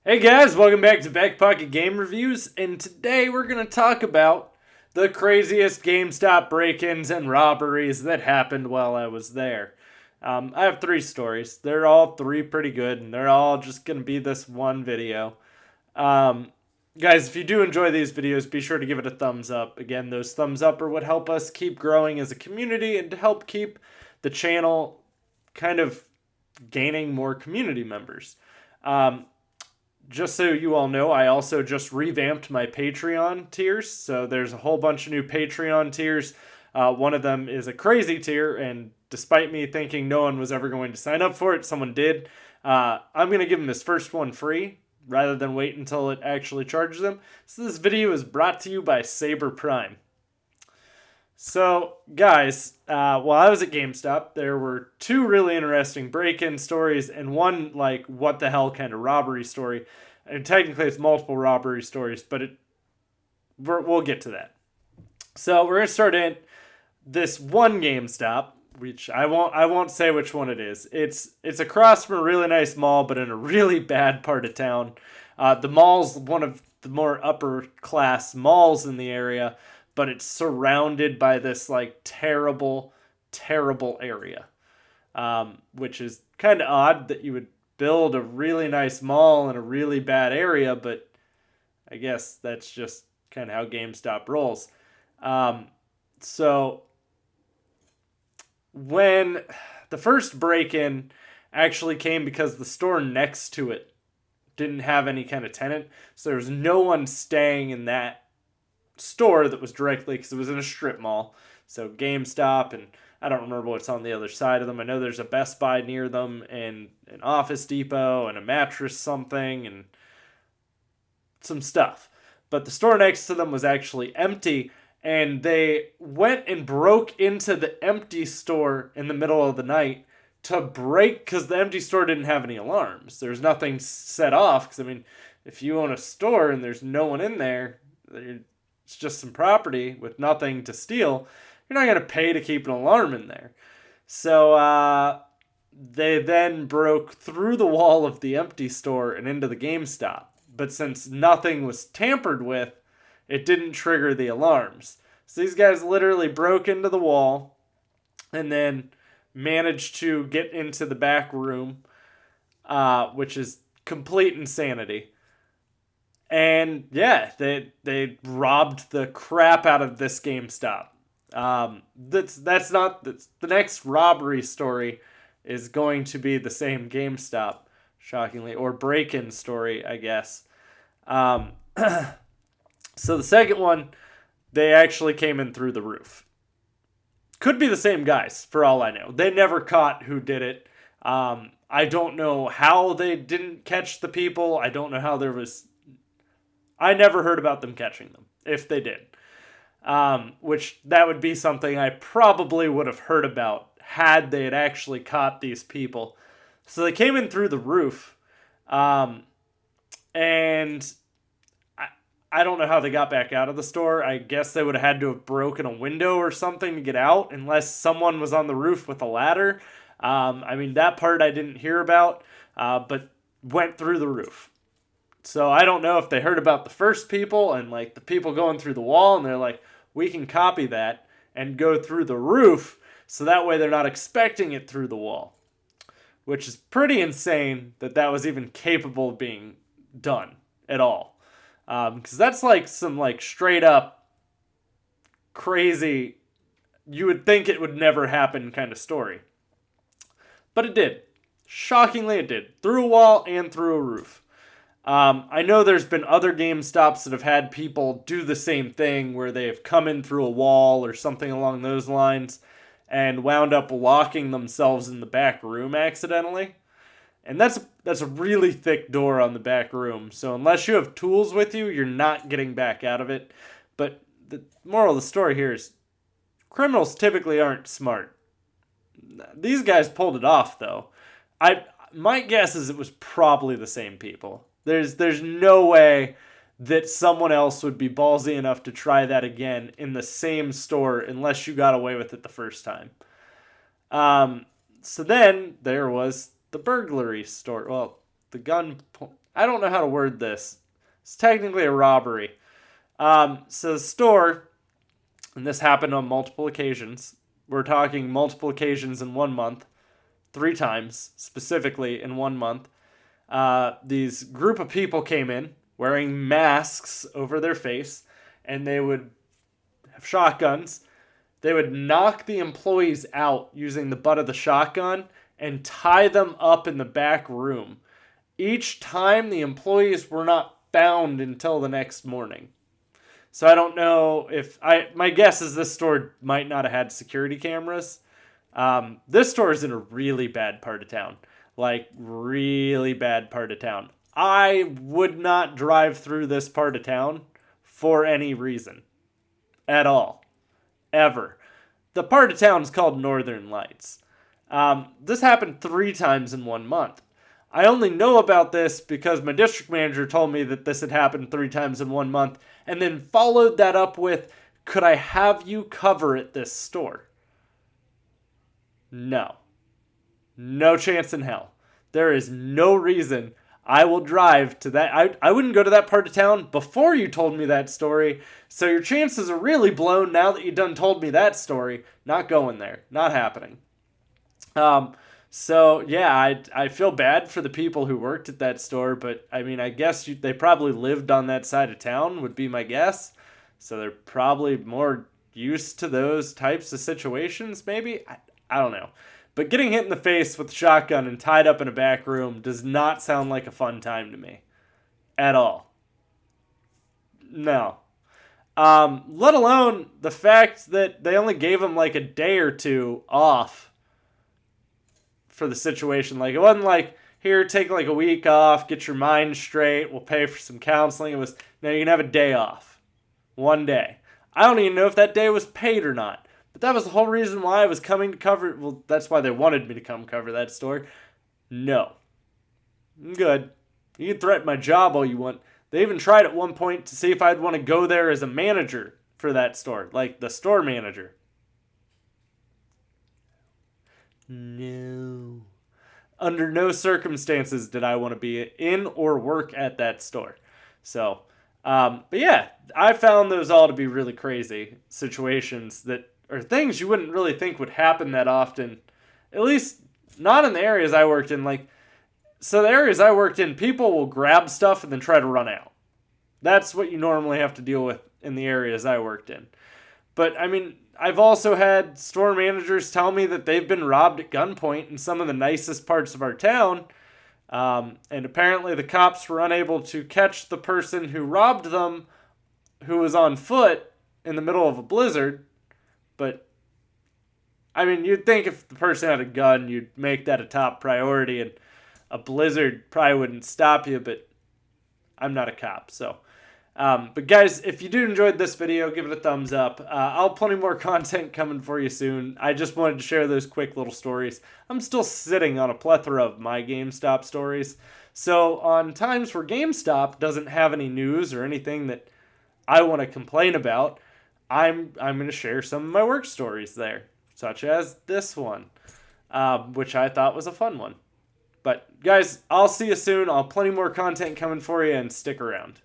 Hey guys, welcome back to Backpocket Game Reviews, and today we're going to talk about the craziest GameStop break-ins and robberies that happened while I was there. I have three stories. They're all three pretty good, and they're all just going to be this one video. Um, Guys, if you do enjoy these videos, be sure to give it a thumbs up. Again, those thumbs up are what help us keep growing as a community and to help keep the channel kind of gaining more community members. Um, just so you all know, I also just revamped my Patreon tiers. So there's a whole bunch of new Patreon tiers. One of them is a crazy tier, and despite me thinking no one was ever going to sign up for it, someone did. I'm going to give them this first one free rather than wait until it actually charges them. So this video is brought to you by Saber Prime. So, guys, while I was at GameStop, there were two really interesting break-in stories and one, like, what the hell kind of robbery story. And technically, it's multiple robbery stories, but we'll get to that. So, we're going to start in this one GameStop, which I won't say which one it is. It's across from a really nice mall, but in a really bad part of town. The mall's one of the more upper-class malls in the area, but it's surrounded by this like terrible, terrible area, which is kind of odd that you would build a really nice mall in a really bad area, but I guess that's just kind of how GameStop rolls. So when the first break-in actually came because the store next to it didn't have any kind of tenant, so there was no one staying in that store that was directly, because it was in a strip mall. So GameStop, and I don't remember what's on the other side of them. I know there's a Best Buy near them, and an Office Depot, and a mattress something, and some stuff. But the store next to them was actually empty, and they went and broke into the empty store in the middle of the night to break, because the empty store didn't have any alarms. There's nothing set off, because I mean, if you own a store and there's no one in there, it's just some property with nothing to steal, you're not going to pay to keep an alarm in there. So they then broke through the wall of the empty store and into the GameStop. But since nothing was tampered with, it didn't trigger the alarms. So these guys literally broke into the wall and then managed to get into the back room, which is complete insanity. And yeah, they robbed the crap out of this GameStop. That's not the next robbery story is going to be the same GameStop, shockingly, or break-in story, I guess. So the second one, they actually came in through the roof. Could be the same guys, for all I know. They never caught who did it. I don't know how they didn't catch the people. I don't know how there was... I never heard about them catching them, if they did. Which, that would be something I probably would have heard about had they had actually caught these people. So they came in through the roof, and I don't know how they got back out of the store. I guess they would have had to have broken a window or something to get out, unless someone was on the roof with a ladder. I mean, that part I didn't hear about, but went through the roof. So I don't know if they heard about the first people and like the people going through the wall, and they're like, we can copy that and go through the roof, so that way they're not expecting it through the wall. Which is pretty insane that was even capable of being done at all. Because that's like some like straight up crazy, you would think it would never happen kind of story. But it did. Shockingly, it did. Through a wall and through a roof. I know there's been other GameStops that have had people do the same thing where they have come in through a wall or something along those lines and wound up locking themselves in the back room accidentally. And that's a really thick door on the back room. So unless you have tools with you, you're not getting back out of it. But the moral of the story here is criminals typically aren't smart. These guys pulled it off, though. My guess is it was probably the same people. There's no way that someone else would be ballsy enough to try that again in the same store unless you got away with it the first time. So then there was the burglary store. Well, the gun. I don't know how to word this. It's technically a robbery. So the store, and this happened on multiple occasions. We're talking multiple occasions in 1 month, 3 times specifically in 1 month. These group of people came in wearing masks over their face, and they would have shotguns. They would knock the employees out using the butt of the shotgun and tie them up in the back room. Each time, the employees were not found until the next morning. So I don't know if my guess is this store might not have had security cameras. This store is in a really bad part of town. Like, really bad part of town. I would not drive through this part of town for any reason. At all. Ever. The part of town is called Northern Lights. This happened 3 times in 1 month. I only know about this because my district manager told me that this had happened 3 times in 1 month, and then followed that up with, could I have you cover at this store? No. No chance in hell. There is no reason I will drive to that. I wouldn't go to that part of town before you told me that story. So your chances are really blown now that you done told me that story. Not going there. Not happening. So yeah, I feel bad for the people who worked at that store, but I mean, I guess they probably lived on that side of town would be my guess. So they're probably more used to those types of situations, maybe? I don't know. But getting hit in the face with a shotgun and tied up in a back room does not sound like a fun time to me. At all. No. Let alone the fact that they only gave him like a day or 2 off for the situation. Like, it wasn't like, here, take like a week off, get your mind straight, we'll pay for some counseling. It was, no, you can have a day off. 1 day. I don't even know if that day was paid or not. But that was the whole reason why I was coming to cover. Well, that's why they wanted me to come cover that store. No. I'm good. You can threaten my job all you want. They even tried at one point to see if I'd want to go there as a manager for that store. Like the store manager. No. Under no circumstances did I want to be in or work at that store. So, but yeah, I found those all to be really crazy situations that are things you wouldn't really think would happen that often. At least not in the areas I worked in. Like, so the areas I worked in, people will grab stuff and then try to run out. That's what you normally have to deal with in the areas I worked in. But, I mean, I've also had store managers tell me that they've been robbed at gunpoint in some of the nicest parts of our town. And apparently the cops were unable to catch the person who robbed them, who was on foot in the middle of a blizzard. But, I mean, you'd think if the person had a gun, you'd make that a top priority, and a blizzard probably wouldn't stop you, but I'm not a cop, so. But guys, if you do enjoyed this video, give it a thumbs up. I'll have plenty more content coming for you soon. I just wanted to share those quick little stories. I'm still sitting on a plethora of my GameStop stories. So on times where GameStop doesn't have any news or anything that I want to complain about, I'm going to share some of my work stories there, such as this one, which I thought was a fun one. But guys, I'll see you soon. I'll have plenty more content coming for you, and stick around.